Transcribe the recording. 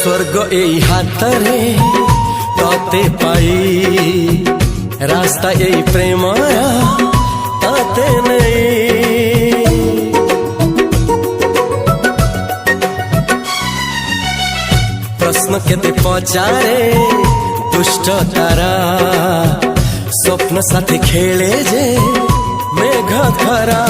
स्वर्ग एई हातरे तते पाई रास्ता एई प्रेमया तते नहीं। प्रश्न केते पचारे दुष्ट तारा स्वप्न साथी खेले जे मेघ खरा।